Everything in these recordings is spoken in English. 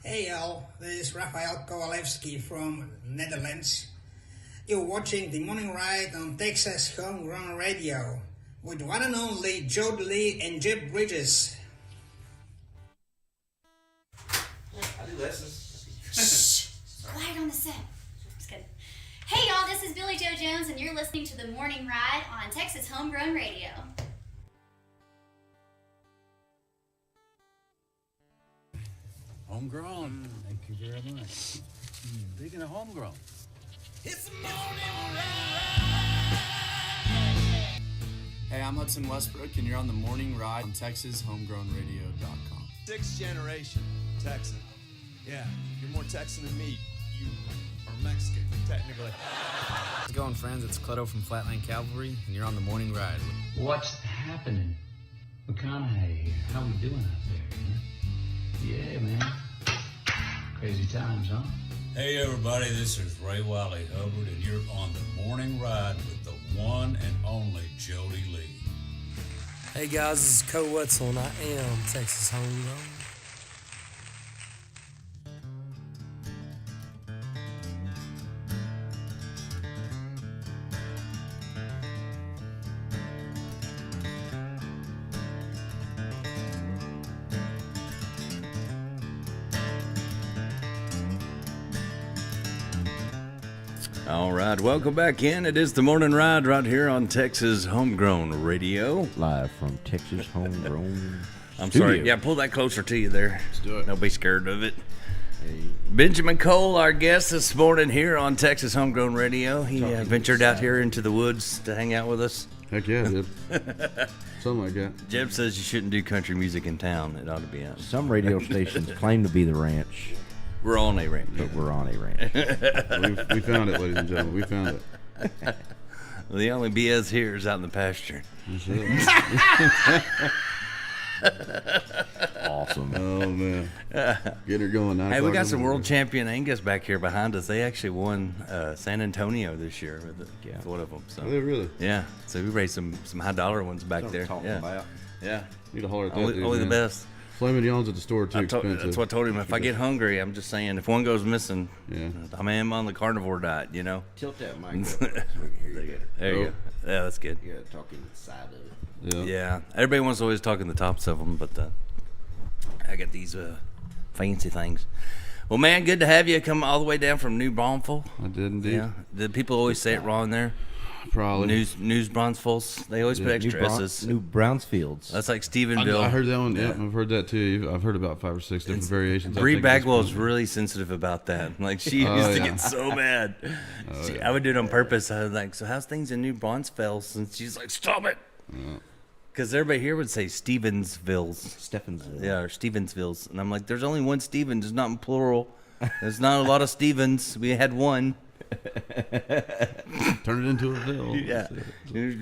Hey y'all, this is Rafael Kowalewski from Netherlands. You're watching the morning ride on Texas Homegrown Radio with one and only Joe Lee and Jeb Bridges. I do lessons. Shh! Quiet on the set. Just kidding. Hey y'all, this is Billy Joe Jones and you're listening to the morning ride on Texas Homegrown Radio. Homegrown. Thank you very much. Speaking of homegrown. It's the morning ride. Hey, I'm Hudson Westbrook, and you're on the morning ride on TexasHomegrownRadio.com. Sixth generation Texan. Yeah, you're more Texan than me. You are Mexican, technically. How's it going, friends? It's Cleto from Flatland Cavalry, and you're on the morning ride. What's happening? McConaughey here. How we doing out there? Yeah, man. Crazy times, huh? Hey everybody, this is Ray Wiley Hubbard, and you're on the morning ride with the one and only Jody Lee. Hey guys, this is Cole Wetzel, and I am Texas Homegrown. All right, welcome back in. It is the morning ride right here on Texas Homegrown Radio. Live from Texas Homegrown I'm Studio. sorry. Yeah, pull that closer to you there. Let's do it. Don't be scared of it. Benjamin Cole, our guest this morning here on Texas Homegrown Radio. He ventured out here into the woods to hang out with us. Heck yeah, dude. Something like that. Jeb says you shouldn't do country music in town. It ought to be out. Some radio stations claim to be the ranch, We're on a ranch. but we're on a ranch. We found it, ladies and gentlemen. We found it. The only BS here is out in the pasture. That's it. Awesome. Oh, man. Get her going. Hey, we got some world champion Angus back here behind us. They actually won San Antonio this year with one of them. So. Are they really? Yeah. So we raised some high dollar ones back there. Yeah. Yeah. Need to holler at that Only, dude, only the man. best. Filet mignons at the store, too expensive. That's what I told him. If I get hungry, I'm just saying, if one goes missing, Yeah. I am on the carnivore diet, you know? Tilt that mic up so we can hear you better. There you go. Yeah, that's good. You gotta talk inside of it. Yeah. Yeah. Everybody wants to always talk in the tops of them, but I got these fancy things. Well, man, good to have you come all the way down from New Braunfels. I did indeed. Yeah. The people always say it wrong there. Probably. News Braunfels. They always put extra S's. New Brownsfields. That's like Stephenville. I heard that one. Yeah, I've heard that too. I've heard about 5 or 6 different variations. Bree I think that's Bagwell is cool. really sensitive about that. Like, she used to get so mad. I would do it on purpose. I was like, so how's things in New Braunfels? And she's like, stop it. Because everybody here would say Stevensvilles. Stephensville. Yeah, or Stevensvilles. And I'm like, there's only one Stevens. It's not in plural. There's not a lot of Stevens. We had one. Turn it into a ville. Yeah.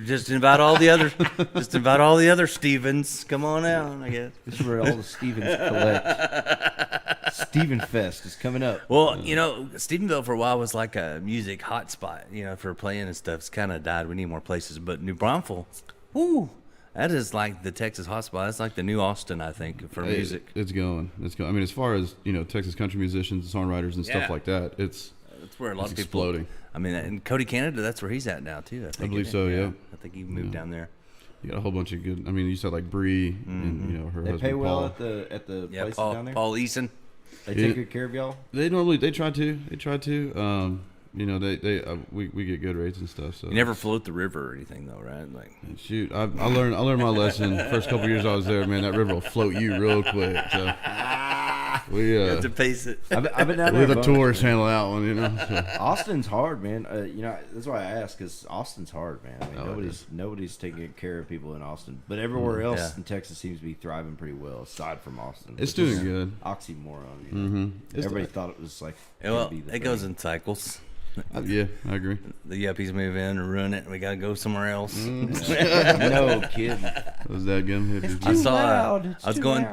Just invite all the other Stevens. Come on out, I guess. This is where all the Stevens collect. Steven Fest is coming up. Well, you know, Stephenville for a while was like a music hotspot, you know, for playing and stuff. It's kind of died. We need more places. But New Braunfels, whoo, that is like the Texas hotspot. That's like the new Austin, I think, for music. It's going. I mean, as far as, you know, Texas country musicians, songwriters, and stuff like that, that's where a lot of people. Exploding. I mean, in Cody, Canada, that's where he's at now too. I think. believe so. Yeah. I think he moved down there. You got a whole bunch of good. I mean, you said like Bree and, you know, her They husband pay well Paul. at the Yeah, places down there. Paul Eason. They take good care of y'all. They try to. You know, we get good rates and stuff. So You never float the river or anything though, right? Like, shoot, I learned my lesson. First couple years I was there, man. That river will float you real quick. So we you have to pace it. I've been down there. we're the tourists handle that one, you know. So. Austin's hard, man. You know, that's why I ask, because Austin's hard, man. I mean, nobody's taking care of people in Austin, but everywhere else in Texas seems to be thriving pretty well, aside from Austin. It's doing good. Oxymoron. You know? Everybody thought it was like. Well, it goes in cycles. Yeah, I agree. The yuppies move in and ruin it, and we got to go somewhere else. No kidding. Those that gum hippies. I saw. I was going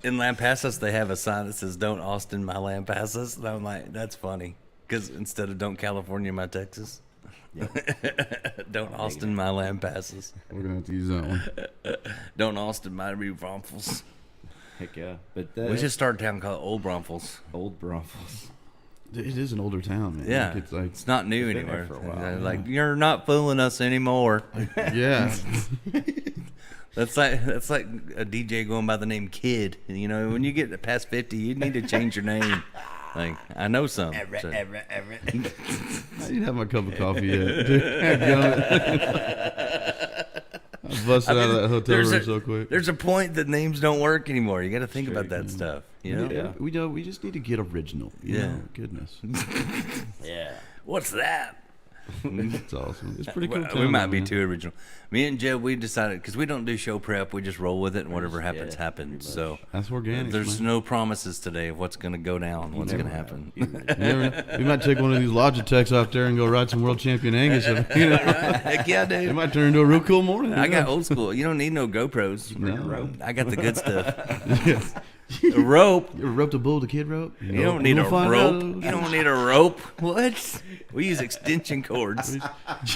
in Lampasas. They have a sign that says "Don't Austin my Lampasas," and I'm like, that's funny, because instead of "Don't California my Texas," don't Austin my Lampasas. We're gonna have to use that one. Don't Austin my New Braunfels. Heck yeah. But we should start a town called Old Braunfels. Old Braunfels. It is an older town, man. Yeah, it's not new anymore. Like you're not fooling us anymore. Yeah. That's like a DJ going by the name Kid. You know, when you get past 50, you need to change your name. Like I know some. So. I didn't have my cup of coffee yet. I busted out of that hotel room so quick. There's a point that names don't work anymore. You got to think about that stuff. You know? Yeah. We just need to get original. You know? Goodness. Yeah. What's that? That's awesome. It's pretty cool. We might be too original. Me and Jeb, we decided because we don't do show prep, we just roll with it, and whatever happens, happens. So that's organic. There's no promises today of what's going to go down, what's going to happen. We might take one of these Logitechs out there and go ride some World Champion Angus. You know? Heck yeah, dude! It might turn into a real cool morning. I got old school. You don't need no GoPros. No. I got the good stuff. A rope. You ever roped a bull with a kid rope? You don't need a rope. You don't need a rope. What? We use extension cords.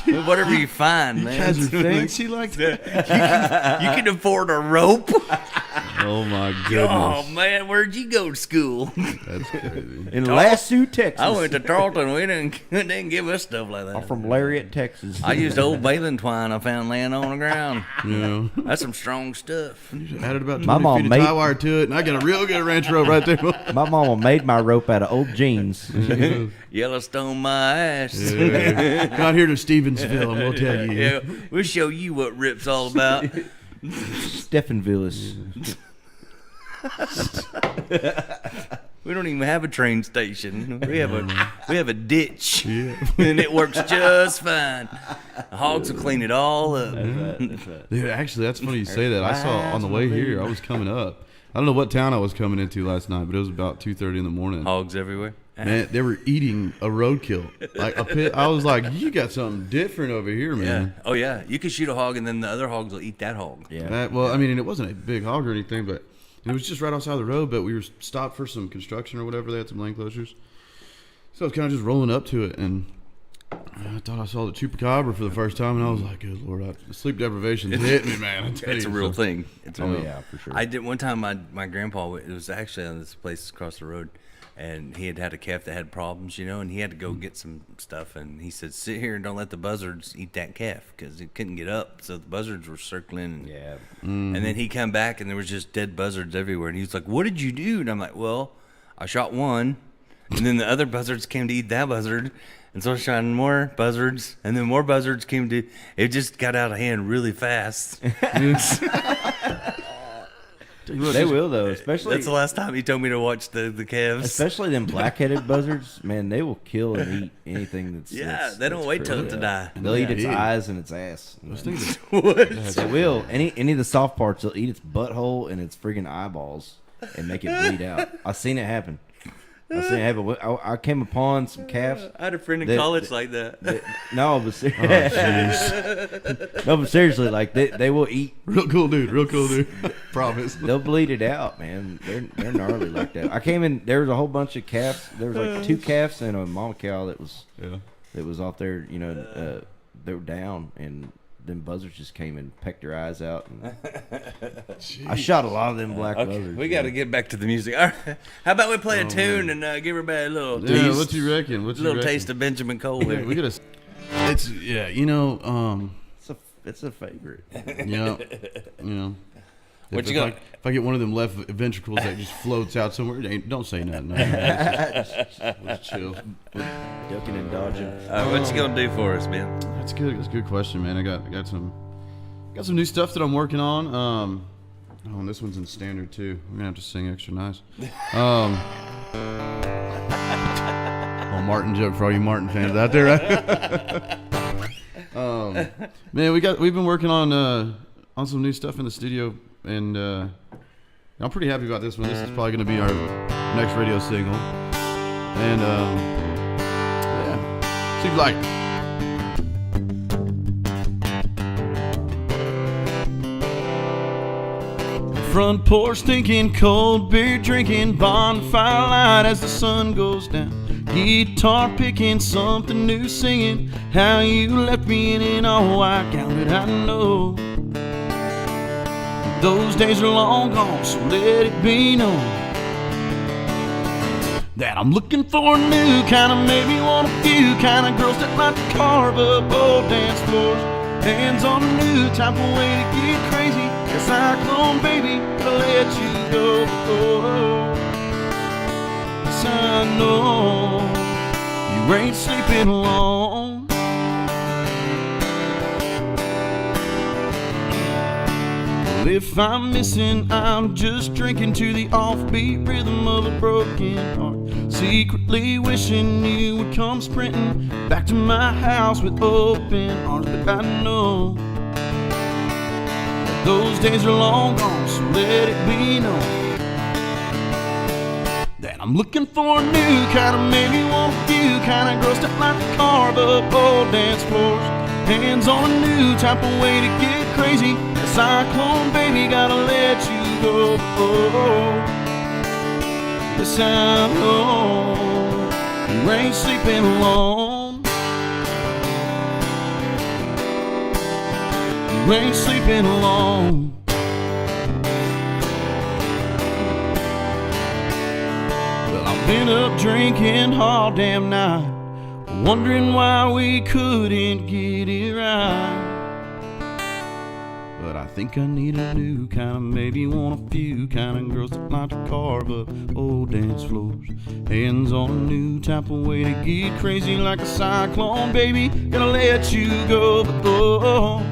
Whatever you find, man. You guys are fancy like that. You can afford a rope. Oh my goodness. Oh man, where'd you go to school? That's crazy. In Lasso, Texas. I went to Tarleton. We didn't give us stuff like that. I'm from Lariat, Texas. I used old baling twine I found laying on the ground. Yeah. That's some strong stuff. Added about 20 feet of tie wire to it, and I got a real good ranch rope right there. My mama made my rope out of old jeans. Yellowstone my ass. Yeah. Got here to Stevensville, and we'll tell you. Yeah, we'll show you what rip's all about. Stephenville is. We don't even have a train station. We have a ditch, yeah. And it works just fine. The hogs will clean it all up. That's right. Dude, actually, that's funny you say that. I saw on the way here. I was coming up. I don't know what town I was coming into last night, but it was about 2:30 in the morning. Hogs everywhere. Man, they were eating a roadkill, like a pit. I was like, "You got something different over here, man." Yeah. Oh yeah. You can shoot a hog, and then the other hogs will eat that hog. Yeah. Well, I mean, and it wasn't a big hog or anything, but it was just right outside the road. But we were stopped for some construction or whatever. They had some lane closures, so I was kind of just rolling up to it, and I thought I saw the chupacabra for the first time, and I was like, "Good Lord, the sleep deprivation hit me, man." It's a real thing. It's real. Yeah, for sure. I did one time. My grandpa. It was actually on this place across the road. And he had a calf that had problems, you know, and he had to go get some stuff. And he said, sit here and don't let the buzzards eat that calf because it couldn't get up. So the buzzards were circling. Yeah. And then he come back and there was just dead buzzards everywhere. And he was like, what did you do? And I'm like, well, I shot one. And then the other buzzards came to eat that buzzard. And so I shot more buzzards. And then more buzzards came to, it just got out of hand really fast. They will though, especially. That's the last time he told me to watch the calves. Especially them black-headed buzzards, man. They will kill and eat anything that's. They don't wait till it to die. They'll eat its eyes and its ass. What? They will. Any of the soft parts, they'll eat its butthole and its friggin' eyeballs and make it bleed out. I've seen it happen. I came upon some calves. I had a friend in college like that. No, but no, but seriously, like they will eat. Real cool dude. Promise. They'll bleed it out, man. They're gnarly like that. I came in. There was a whole bunch of calves. There was like 2 calves and a mama cow that was off there. You know, they were down, and them buzzards just came and pecked their eyes out. And I shot a lot of them black buzzards. We got to get back to the music. All right. How about we play a tune and give everybody a little taste? What you reckon? Taste of Benjamin Cole here. We gotta. It's you know. It's a favorite. Yeah. You know. If I get one of them left ventricles that just floats out somewhere, don't say nothing. Just chill. Ducking and dodging. What you gonna do for us, man? That's good. That's a good question, man. I got some new stuff that I'm working on. And this one's in standard too. I'm gonna have to sing extra nice. Oh, Martin joke for all you Martin fans out there, right? Man, we've been working on some new stuff in the studio. And I'm pretty happy about this one. This is probably going to be our next radio single. And, see if you like it. Front porch thinking, cold beer drinking, bonfire light as the sun goes down. Guitar picking, something new singing, how you left me in an all white gown. But I know Those days are long gone, so let it be known that I'm looking for a new kind of, maybe want a few kind of girls that like to carve up old dance floors. Hands on a new type of way to get crazy. A cyclone, baby, to let you go. Yes, I know you ain't sleeping alone. Well, if I'm missing, I'm just drinking to the offbeat rhythm of a broken heart. Secretly wishing you would come sprinting back to my house with open arms. But I know that those days are long gone, so let it be known that I'm looking for a new kind of, maybe want a few kind of girls that like to carve up old dance floors. Hands on a new type of way to get crazy. A cyclone, baby, gotta let you go. Yes, I know you ain't sleeping alone. You ain't sleeping alone. Well, I've been up drinking all damn night, wondering why we couldn't get it right. But I think I need a new kind of, maybe want a few kind of girls that like to carve up old dance floors. Hands on a new type of way to get crazy like a cyclone, baby, gonna let you go. But oh,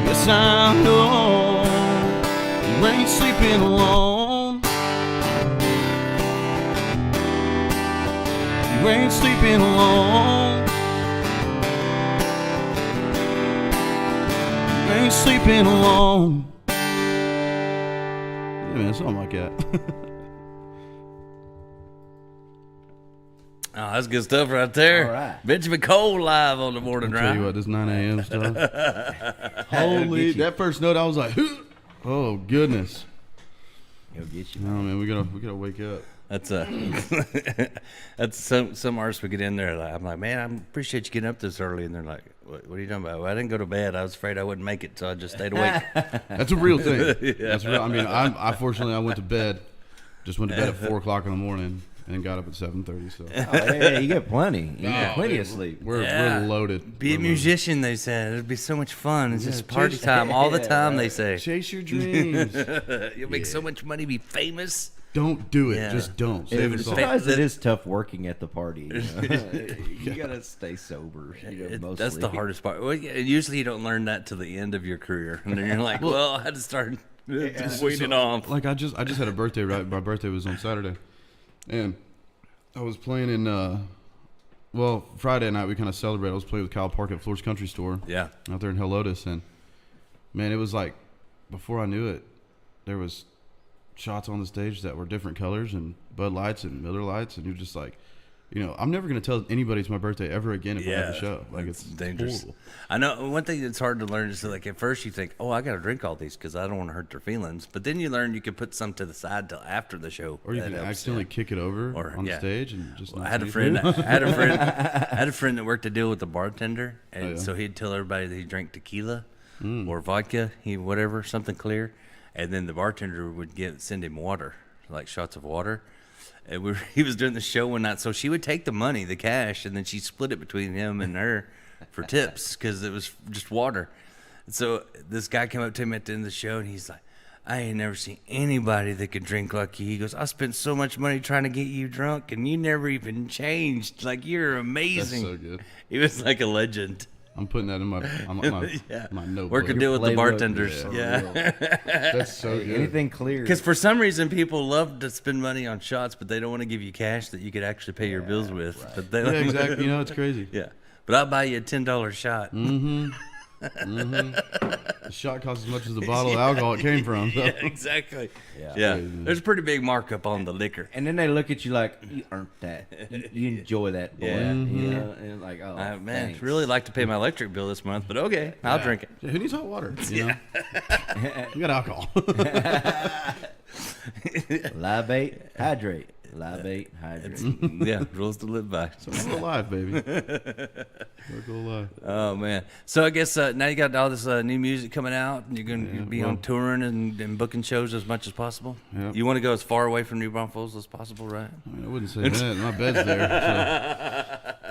yes, I know you ain't sleeping alone. You ain't sleeping alone. Ain't sleeping alone. Yeah, man, something like that. Oh, that's good stuff right there. All right. Benjamin Cole live on the morning I'll drive. tell you what, this 9 a.m. stuff. Holy, that first note, I was like, oh goodness. He'll get you. Oh man, we gotta wake up. That's that's some artists we get in there. Like, I'm like, man, I appreciate you getting up this early, and they're like, what are you talking about? Well, I didn't go to bed. I was afraid I wouldn't make it, so I just stayed awake. That's a real thing. Yeah. That's real. I mean, I fortunately I went to bed at 4 o'clock in the morning and got up at 7:30. So yeah, you get plenty. You get plenty of sleep. We're loaded. Be a musician, they said. It'd be so much fun. It's just party time all the time. They say. Chase your dreams. You'll make so much money, be famous. Don't do it. Yeah. Just don't. Sometimes it is tough working at the party. You know? You gotta stay sober. Mostly. That's the hardest part. Well, usually you don't learn that till the end of your career, and then you're like, well, I had to start weaning off. Like I just had a birthday. Right, my birthday was on Saturday, and I was playing in. Friday night we kind of celebrated. I was playing with Kyle Park at Floors Country Store. Yeah, out there in Helotes, and man, it was like before I knew it, there was shots on the stage that were different colors and Bud Lights and Miller Lights, and you're just like, I'm never going to tell anybody it's my birthday ever again if I have a show. Like, it's dangerous. Horrible. I know one thing that's hard to learn is like at first you think, oh, I got to drink all these because I don't want to hurt their feelings, but then you learn you can put some to the side till after the show, or you can accidentally kick it over on the stage and just. I had a friend. I had a friend that worked a deal with the bartender, and so he'd tell everybody that he drank tequila or vodka, something clear. And then the bartender would send him water, like shots of water. And he was doing the show one night, so she would take the money, the cash, and then she split it between him and her for tips because it was just water. And so this guy came up to him at the end of the show, and he's like, I ain't never seen anybody that could drink like you. He goes, I spent so much money trying to get you drunk, and you never even changed. Like, you're amazing. That's so good. He was like a legend. I'm putting that in my notebook. Work a deal with the bartenders. Yeah. That's so good. Anything clear. Because for some reason, people love to spend money on shots, but they don't want to give you cash that you could actually pay your bills with. Right. But they exactly. It's crazy. Yeah. But I'll buy you a $10 shot. Mm-hmm. The shot costs as much as the bottle of alcohol it came from. So. Yeah, exactly. Yeah. There's a pretty big markup on the liquor. And then they look at you like, you earned that. You enjoy that, boy. Yeah. And like, oh, man, thanks. I'd really like to pay my electric bill this month, but okay, I'll drink it. Yeah, who needs hot water? You got alcohol. Libate, hydrate. Libate, hydrate. Yeah, rules to live by. So we're alive, baby. We're alive. Oh man! So I guess now you got all this new music coming out, and you're gonna be on touring and booking shows as much as possible. Yep. You want to go as far away from New Braunfels as possible, right? I mean, I wouldn't say that. My bed's there.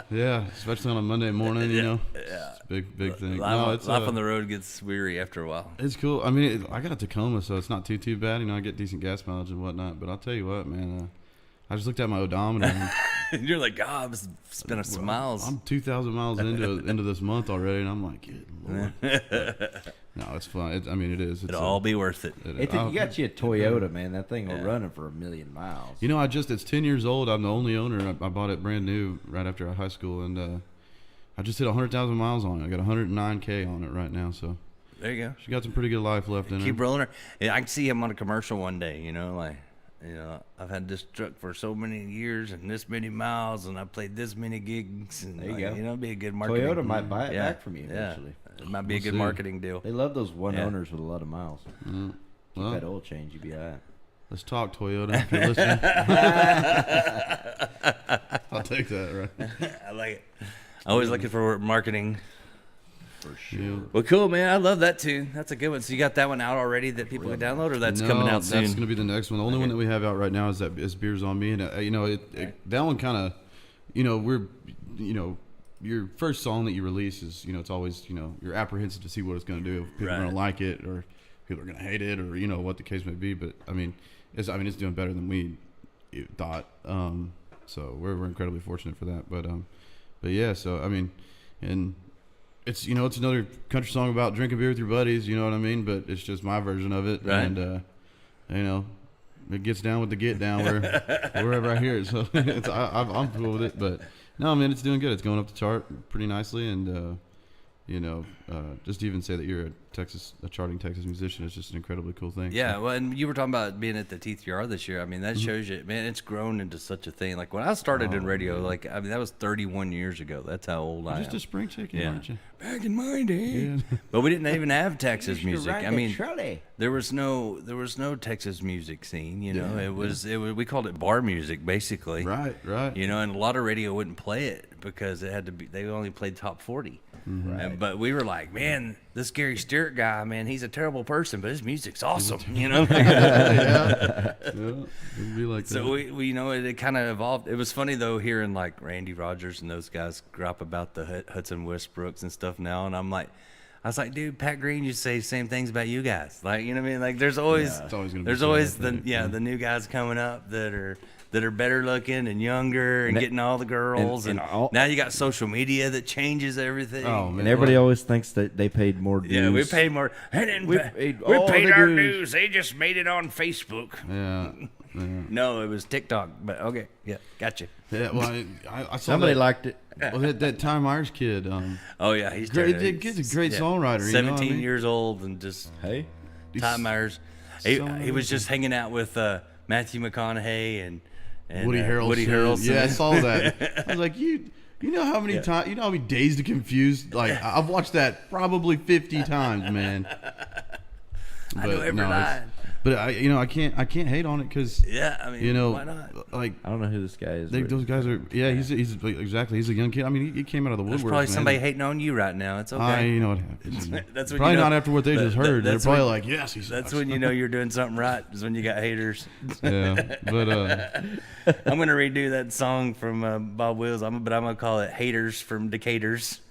So. Yeah, especially on a Monday morning, you know. Yeah. It's a big thing. Life on the road gets weary after a while. It's cool. I mean, I got a Tacoma, so it's not too bad. You know, I get decent gas mileage and whatnot. But I'll tell you what, man. I just looked at my odometer. And you're like, God, I'm spending some miles. I'm 2,000 miles into this month already, and I'm like, good Lord. No, it's fun. It is. It'll all be worth it. You got you a Toyota, man. That thing will run it for 1,000,000 miles. You know, it's 10 years old. I'm the only owner. I bought it brand new right after high school, and I just hit 100,000 miles on it. I got 109K on it right now, so. There you go. She got some pretty good life left in her. Keep rolling her. Yeah, I can see him on a commercial one day, you know, like, you know, I've had this truck for so many years and this many miles, and I played this many gigs. And there you go. You know, it'd be a good marketing. Toyota might buy it back from you eventually. It might be a good marketing deal. They love those owners with a lot of miles. Well, Keep that oil change, you'd be all right. Let's talk, Toyota, if you're listening. I'll take that, right? I like it. Always looking for marketing. For sure. Well, cool, man. I love that too. That's a good one. So you got that one out already that people can download, or that's coming out soon? That's going to be the next one. The only one that we have out right now is Beers on Me, and you know, that one kind of, you know, your first song that you release is, you know, it's always, you know, you're apprehensive to see what it's going to do. If people are going to like it, or people are going to hate it, or you know what the case may be. But I mean, it's doing better than we thought. So we're incredibly fortunate for that. But yeah, so I mean, and. It's, you know, it's another country song about drinking beer with your buddies, you know what I mean? But it's just my version of it. Right. And, you know, it gets down with the get down wherever I hear it. So I'm cool with it. But, no, man, it's doing good. It's going up the chart pretty nicely. And, you know, just to even say that you're a charting Texas musician is just an incredibly cool thing. Yeah, well, and you were talking about being at the TTR this year. I mean, that shows you, man, it's grown into such a thing. Like, when I started in radio, like, I mean, that was 31 years ago. That's how old I am. Just a spring chicken, aren't you? Back in my day. Yeah. But we didn't even have Texas music. I mean, there was no Texas music scene, you know. It was we called it bar music, basically. Right. You know, and a lot of radio wouldn't play it because it had to be, they only played top 40. Mm-hmm. Right. But we were like, man, this Gary Stewart guy, man, he's a terrible person, but his music's awesome, you know? Yeah, it'd be like so that. we you know, it kind of evolved. It was funny, though, hearing, like, Randy Rogers and those guys grop about the Hudson Westbrooks and stuff now, and I was like, dude, Pat Green used to say the same things about you guys. Like, you know what I mean? Like, there's always, it's always gonna be there's always the new guys coming up that are better looking and younger and getting all the girls. And now you got social media that changes everything. Oh, man. And everybody always thinks that they paid more dues. Yeah, we paid more. We paid our dues. They just made it on Facebook. Yeah. No, it was TikTok. But okay, yeah, gotcha. Yeah, well, I saw somebody liked it. Well, that Ty Myers kid. Oh yeah, he's great. He's a great songwriter. 17 you know what I mean? years old and just Ty Myers. He was just hanging out with Matthew McConaughey and Woody Harrelson. Yeah, I saw that. I was like, you know how many times, you know how many Days to Confuse? Like, I've watched that probably 50 times, man. I know every line. But I can't hate on it because I mean, you know, why not? Like, I don't know who this guy is. Those guys are he's exactly, he's a young kid. I mean, he came out of the woodwork. There's probably man. somebody hating on you right now. It's okay. You know what happens. That's when probably you know, not after what they just heard. They're probably like, yes, that's when you know you're doing something right. Is when you got haters. Yeah, but I'm gonna redo that song from Bob Wills. I'm gonna call it "Haters from Decatur's."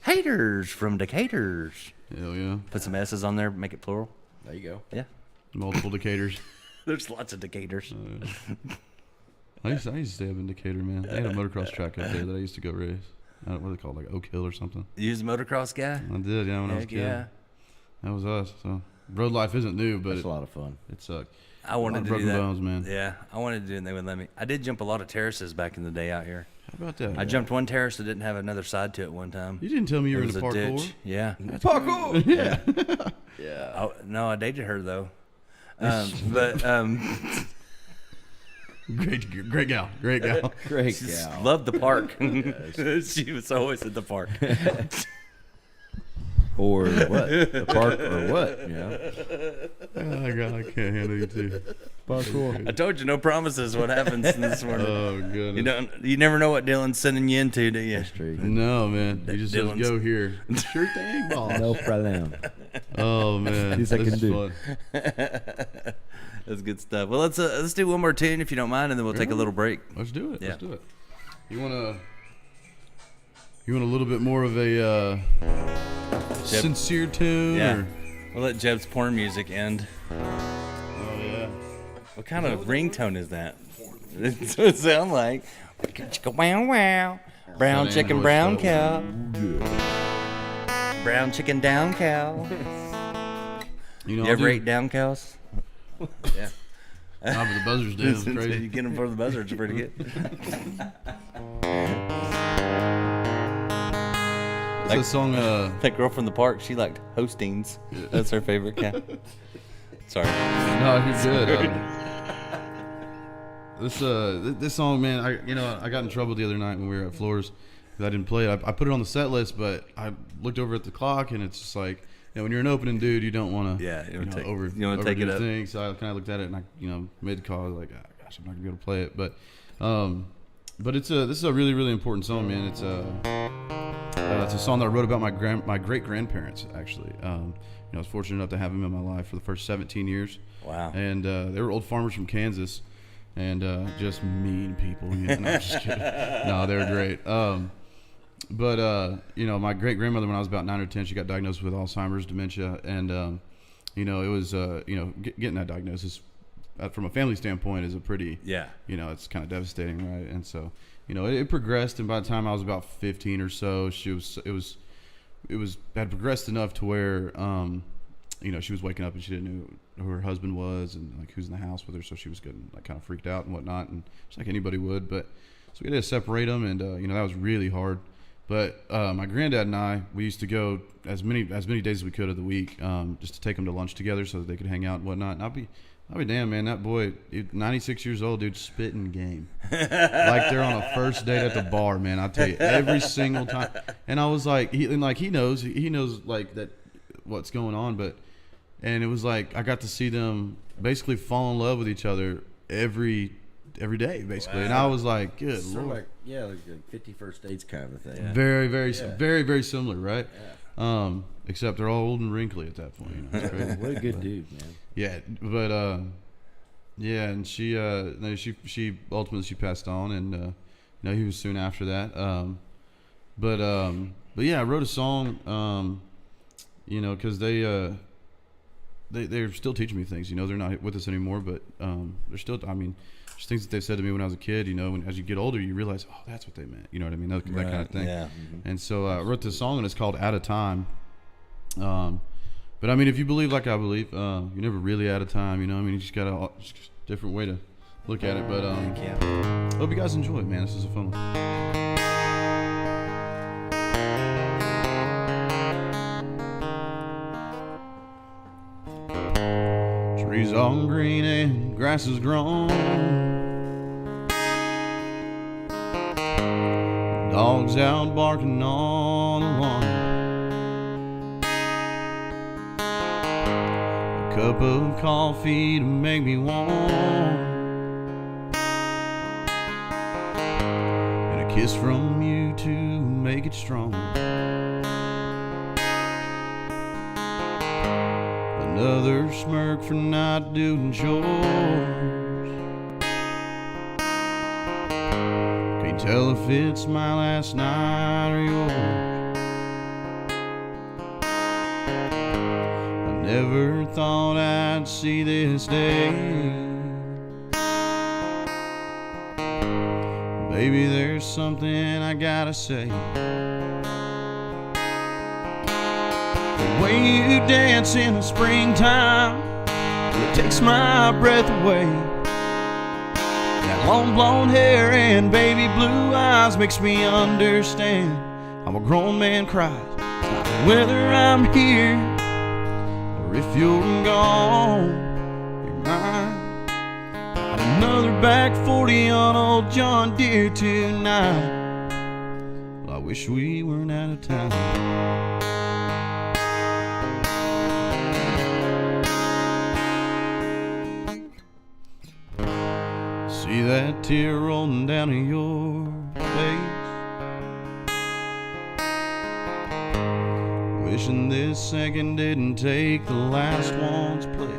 Haters from Decatur's. Hell yeah. Put some S's on there. Make it plural. There you go. Yeah. Multiple Decaters. There's lots of Decaters. I used to stay up in Decatur, man. They had a motocross track up there that I used to go race. I don't know what they call it, like Oak Hill or something. You was a motocross guy? I did, yeah, when I was a kid. Yeah. That was us. So road life isn't new, but it's a lot of fun. It sucked. I wanted to do that. Bones, man. Yeah, I wanted to do it, and they wouldn't let me. I did jump a lot of terraces back in the day out here. How about that? I jumped one terrace that didn't have another side to it one time. You didn't tell me you were into parkour. Ditch. Yeah. Parkour. Yeah. Yeah. No, I dated her though. But great gal, great gal. Loved the park. She was always at the park. or what? The park or what? Oh God, I can't handle you too. Parkour. I told you, no promises. What happens this morning? Oh goodness. You never know what Dylan's sending you into, do you? That's true. No, man. You just Dylan's- go here. Sure thing, boss. No problem. Oh man, Least I this can is do. fun. That's good stuff. Well, let's do one more tune if you don't mind, and then we'll take a little break. Let's do it. Yeah. Let's do it. You want a little bit more of a sincere tune? Yeah. Or? We'll let Jeb's porn music end. Oh yeah. What kind of ringtone is that? That's what it sound like. Wow, wow. Brown chicken, brown cow. Brown chicken, down cow. You ever ate down cows? Yeah. Nah, but the buzzards do. It's crazy. You get them for the buzzards, pretty good. That's a song. That girl from the park, she liked Hostings. That's her favorite cow. Sorry. No, you're good. This song, man. I got in trouble the other night when we were at Floors because I didn't play it. I put it on the set list, but I looked over at the clock and it's just like, when you're an opening dude, you don't want to you don't take it up. things. So I kind of looked at it and I made the call. I was like, oh, gosh, I'm not gonna be able to play it. But this is a really, really important song, man. It's a song that I wrote about my great grandparents, actually. I was fortunate enough to have them in my life for the first 17 years. Wow. And they were old farmers from Kansas, and just mean people. No, I'm just kidding. No, they were great. But my great grandmother, when I was about 9 or 10, she got diagnosed with Alzheimer's, dementia, and it was getting that diagnosis from a family standpoint is a pretty it's kind of devastating, right? And so it progressed, and by the time I was about 15 or so, it had progressed enough to where she was waking up and she didn't know who her husband was and like who's in the house with her, so she was getting like kind of freaked out and whatnot, and just like anybody would. But so we had to separate them, and that was really hard. But my granddad and I, we used to go as many days as we could of the week, just to take them to lunch together so that they could hang out and whatnot. And I'll be damn, man, that boy, 96 years old, dude, spitting game. Like they're on a first date at the bar, man. I tell you, every single time. And I was like, he knows like that what's going on, and it was like I got to see them basically fall in love with each other every day, basically. Wow. And I was like, good Lord. Like 51st dates kind of a thing. Yeah. Very, very similar, right? Yeah. Except they're all old and wrinkly at that point. It's crazy. What a good dude, man. Yeah, but and she ultimately passed on, and he was soon after that. But yeah, I wrote a song, because they're still teaching me things. They're not with us anymore, but they're still. I mean, there's things that they said to me when I was a kid. As you get older, you realize, oh, that's what they meant. You know what I mean? That kind of thing. Yeah. Mm-hmm. And so I wrote this song, and it's called "Out of Time." But I mean, if you believe like I believe, you're never really out of time. You just got a different way to look at it. But hope you guys enjoy it, man. This is a fun one. Trees all green and grass is grown. Dogs out barking on the lawn. A cup of coffee to make me warm, and a kiss from you to make it strong. Another smirk for not doing chores. Can't tell if it's my last night or yours. I never thought I'd see this day. Baby, there's something I gotta say. The way you dance in the springtime, it takes my breath away. That long blonde hair and baby blue eyes makes me understand. I'm a grown man cries, whether I'm here or if you're gone, you're mine. Got another back 40 on old John Deere tonight. Well, I wish we weren't out of town. See that tear rolling down your face. Wishing this second didn't take the last one's place.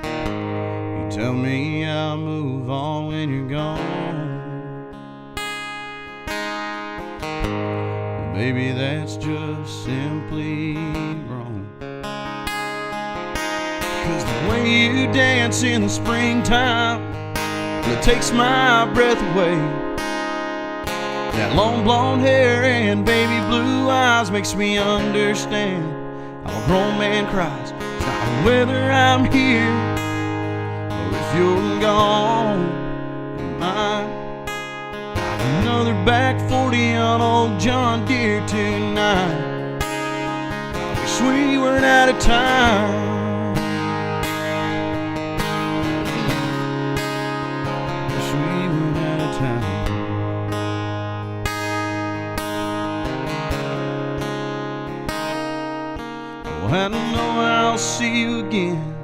You tell me I'll move on when you're gone. But baby, that's just simply wrong. 'Cause the way you dance in the springtime, it takes my breath away. That long blonde hair and baby blue eyes makes me understand how a grown man cries. It's not whether I'm here or if you're gone. Am I got another back 40 on old John Deere tonight? I wish we weren't out of time. Wish we weren't out of time. I know I'll see you again,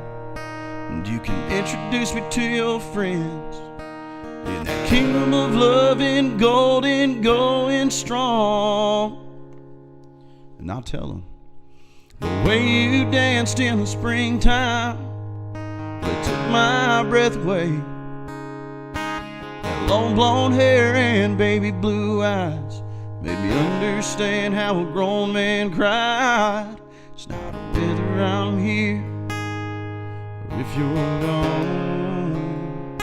and you can introduce me to your friends in that kingdom of love and gold and going strong. And I'll tell them the way you danced in the springtime, it took my breath away. That long blonde hair and baby blue eyes made me understand how a grown man cried. It's not whether I'm here or if you're gone.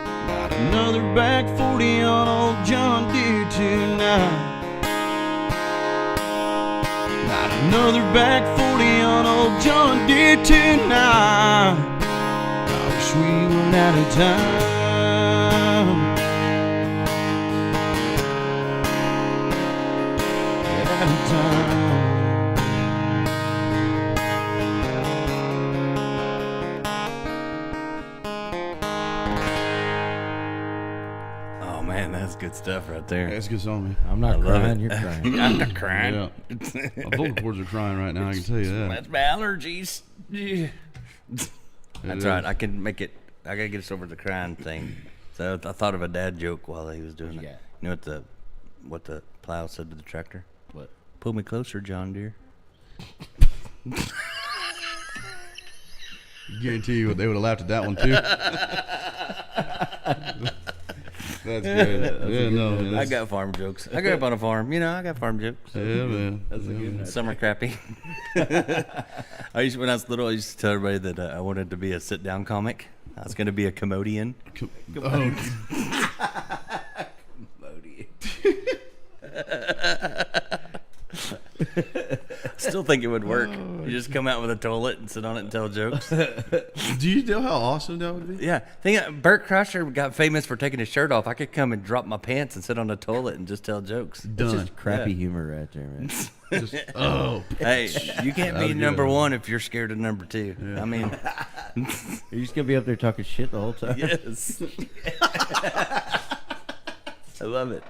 Got another back 40 on old John Deere tonight. Got another back 40 on old John Deere tonight. I wish we weren't out of time. Out of time. That's good stuff right there. That's a good song, man. I'm not crying. You're crying. I'm not crying. Yeah. My vocal cords are crying right now. I can tell you that. That's my allergies. That's right. I can make it. I gotta get us over the crying thing. So I thought of a dad joke while he was doing it. Yeah. You know what the plow said to the tractor? What? Pull me closer, John Deere. Guarantee you they would have laughed at that one too. That's good. Yeah, no, man, I got farm jokes. I grew up on a farm. You know, I got farm jokes. Yeah, man. That's a good one. Some are crappy. When I was little, I used to tell everybody that I wanted to be a sit-down comic. I was going to be a commodian. Still think it would work. You just come out with a toilet and sit on it and tell jokes. Do you know how awesome that would be? Yeah. Bert Kreischer got famous for taking his shirt off. I could come and drop my pants and sit on the toilet and just tell jokes. That's just crappy humor right there, man. Hey, you can't be number one if you're scared of number two. Yeah. I mean, you're just gonna be up there talking shit the whole time. Yes. I love it.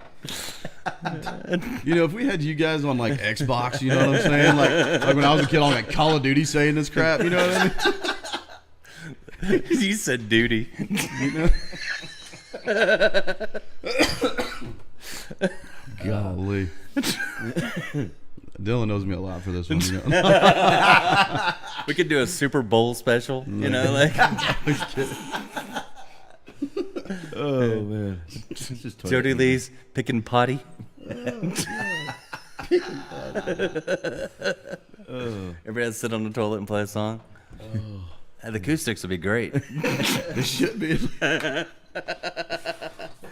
You know, if we had you guys on like Xbox, you know what I'm saying? Like when I was a kid on like Call of Duty saying this crap, you know what I mean? You said duty. You know? Golly. Dylan knows me a lot for this one. You know? We could do a Super Bowl special, you know, like. Oh man, Jody Lee's picking potty. Everybody sit on the toilet and play a song. The acoustics would be great. They should be.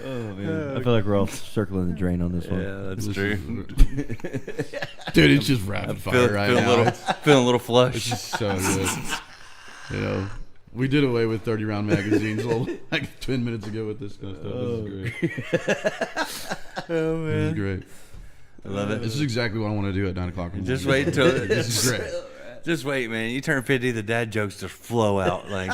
Oh man, I feel like we're all circling the drain on this one. Yeah, that's true. Dude, it's just rapid fire right now. Feeling a little flush. It's just so good. You know, we did away with 30-round magazines like 10 minutes ago with this kind of stuff. This is great. Oh man, this is great. I love it. This is exactly what I want to do at 9 o'clock in the morning. Just wait until this is great. Just wait, man. You turn 50, the dad jokes just flow out like.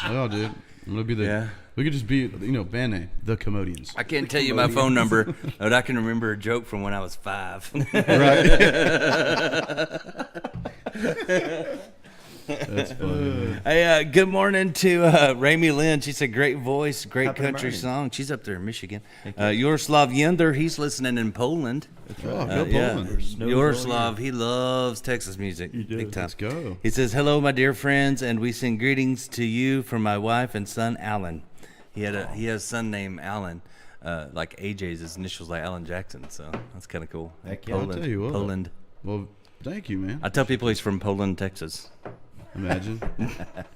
Oh, dude, I'm gonna be the. Yeah. We could just be, you know, band name, the Commodians. I can't tell you my phone number, but I can remember a joke from when I was 5. Right. That's funny. Hey, good morning to Rami Lynn. She said, great voice, great Happy country morning. song. She's up there in Michigan. Yaroslav Yender, he's listening in Poland. Oh, go Poland. Yaroslav, he loves Texas music. Big time. Let's go. He says, hello, my dear friends, and we send greetings to you from my wife and son, Alan. He has a son named Alan. Like AJ's, his initials like Alan Jackson, so that's kind of cool. Heck yeah. I'll tell you what. Poland. Well, thank you, man. I tell people he's from Poland, Texas. Imagine.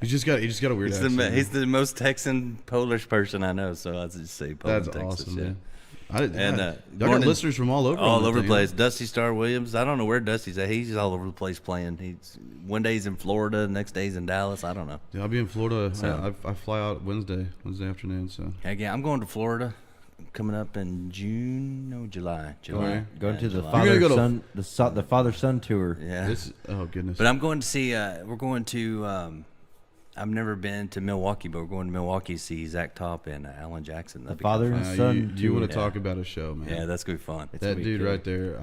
He just got a weird accent. He's the most Texan Polish person I know, so I just say Poland, That's Texas. awesome, yeah. man. I got morning- listeners from all over. all on over the thing. place. Dusty Star Williams. I don't know where Dusty's at. He's all over the place playing. One day he's in Florida, next day he's in Dallas. I don't know. Yeah, I'll be in Florida. So- I fly out Wednesday afternoon. So Heck yeah, I'm going to Florida coming up in July. yeah? Going to the July. You're gonna go to- father-son, the father-son tour. Yeah. oh goodness. But I'm going to see. We're going to. I've never been to Milwaukee, but we're going to Milwaukee to see Zach Top and Alan Jackson. That'd be father kinda and fun. son you want tour. to talk about a show, man? Yeah, that's gonna be fun. It's that gonna be dude killer. right there.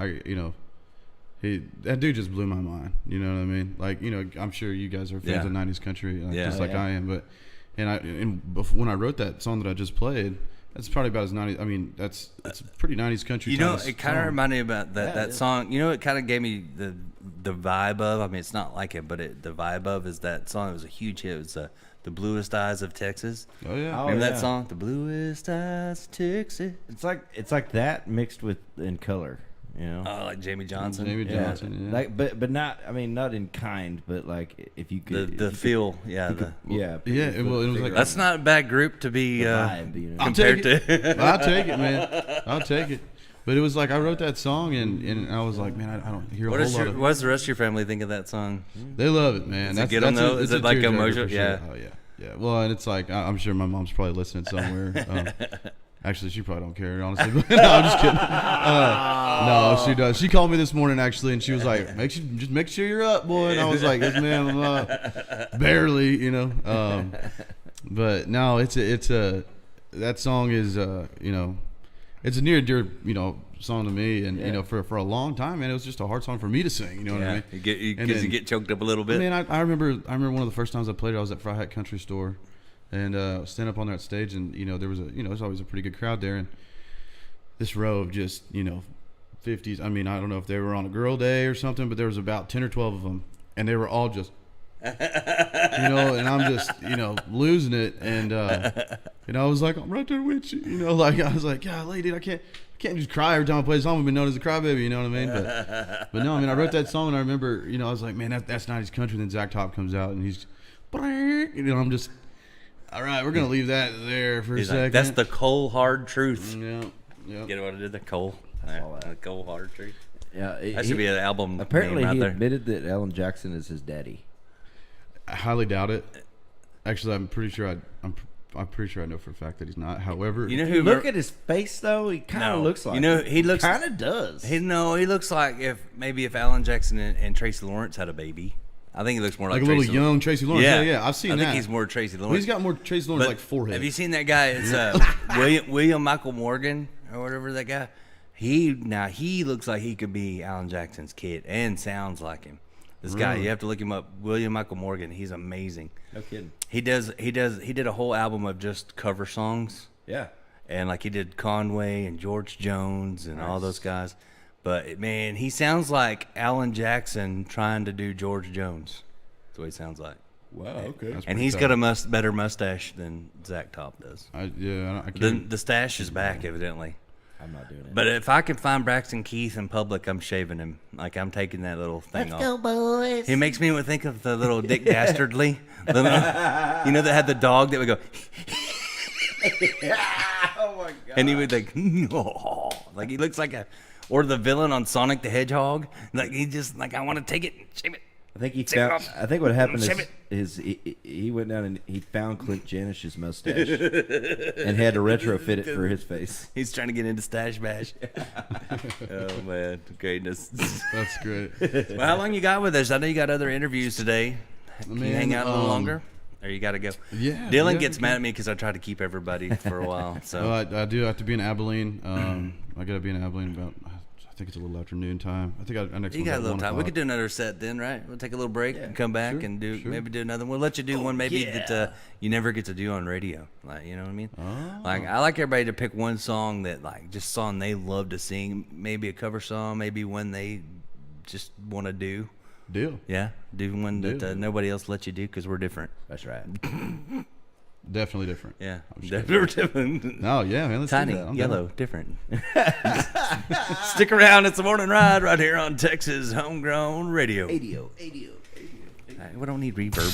That dude just blew my mind. You know what I mean? Like, I'm sure you guys are fans Yeah. of '90s country, Yeah. just like Yeah. I am. But when I wrote that song that I just played, that's probably about as '90s. I mean, it's a pretty '90s country. You know, type it kind of song. reminded me about that Yeah, that song. You know, it kind of gave me the vibe of. I mean, it's not like it, but the vibe of is that song. It was a huge hit. It was the Bluest Eyes of Texas. Oh yeah. Oh, Remember yeah. that song? The Bluest Eyes of Texas. It's like that mixed with in color. Oh, like Jamie Johnson. Jamie Yeah. Johnson. Yeah. Like, but not. I mean, not in kind, but like if you could. The if you feel, could- yeah. yeah. Yeah, it was like- That's not a bad group to be vibe, you know. compared to. I'll take it, man. I'll take it. But it was like I wrote that song and I was like, man, I don't hear a whole lot of. What does the rest of your family think of that song? They love it, man. Does it get 'em, though? Is it like tearjerker emotional? for sure. Yeah. Oh yeah, yeah. Well, and it's like I'm sure my mom's probably listening somewhere. Actually, she probably don't care, honestly. But no, I'm just kidding. No, she does. She called me this morning actually, and she was like, "Just make sure you're up, boy." And I was like, "Yes, ma'am, I'm up." Barely, But no, it's a that song is it's a near and dear song to me, and for a long time, man, it was just a hard song for me to sing. You know what I mean? You get choked up a little bit. Man, I remember one of the first times I played it. I was at Fry Hat Country Store, and stand up on that stage, and there was there's always a pretty good crowd there, and this row of just 50s. I mean, I don't know if they were on a girl day or something, but there was about 10 or 12 of them, and they were all just and I'm just losing it, and I was like, I'm right there with you, like I was like, yeah, lady, I can't just cry every time I play a song. I've been known as a crybaby, you know what I mean? But no, I mean, I wrote that song, and I remember, I was like, man, that's 90s country. And then Zach Top comes out, and he's, I'm just, all right, we're gonna leave that there for a second. Like, that's the cold hard truth. Yeah. Get what I did? The cold hard truth. Yeah, That should be an album. Apparently, name he right there. admitted that Alan Jackson is his daddy. I highly doubt it. Actually, I'm pretty sure I'm pretty sure I know for a fact that he's not. However, You know who? Look at his face, though. He kind of looks like. he looks kind of does. He looks like if Alan Jackson and Tracy Lawrence had a baby. I think he looks more like a little Tracy young Tracy Lawrence. Yeah, I've seen that. I think he's more Tracy Lawrence. Well, he's got more Tracy Lawrence But like forehead. Have you seen that guy? It's William Michael Morgan or whatever that guy. He looks like he could be Alan Jackson's kid and sounds like him. This guy, you have to look him up. William Michael Morgan. He's amazing. No kidding. He did a whole album of just cover songs. Yeah. And like he did Conway and George Jones and all those guys. But man, he sounds like Alan Jackson trying to do George Jones. That's what he sounds like. Wow. Okay. And he's got a better mustache than Zach Top does. I can't. The stash is back, evidently. I'm not doing it. But if I can find Braxton Keith in public, I'm shaving him. Like I'm taking that little thing off. Let's go, boys. He makes me think of the little Dick Dastardly. That had the dog that would go. Oh my god. And he would like he looks like or the villain on Sonic the Hedgehog. Like he just like I want to take it and shave it. I think he Shave it found. off. I think what happened Shave is he went down and he found Clint Janish's mustache and had to retrofit it for his face. He's trying to get into Stash Bash. Oh man, greatness. That's great. Well, how long you got with us? I know you got other interviews today. Can you hang out a little longer? Or you got to go? Yeah. Dylan gets mad at me because I try to keep everybody for a while. So I do have to be in Abilene. I got to be in Abilene about, I think it's a little afternoon time. I think our next You one's got at a little 1 time. We o'clock. could do another set then, right? We'll take a little break and come back and do maybe do another one. We'll let you do one maybe that you never get to do on radio. Like, you know what I mean? Oh. Like, I like everybody to pick one song that, like, just song they love to sing. Maybe a cover song, maybe one they just want to do. Deal. Yeah, do one that nobody else lets you do because we're different. That's right. Definitely different. Yeah, I'm definitely different. No, yeah, man. Let's Tiny, do that. I'm yellow, down. different. Stick around. It's the morning ride right here on Texas Homegrown Radio. ADO. We don't need reverb.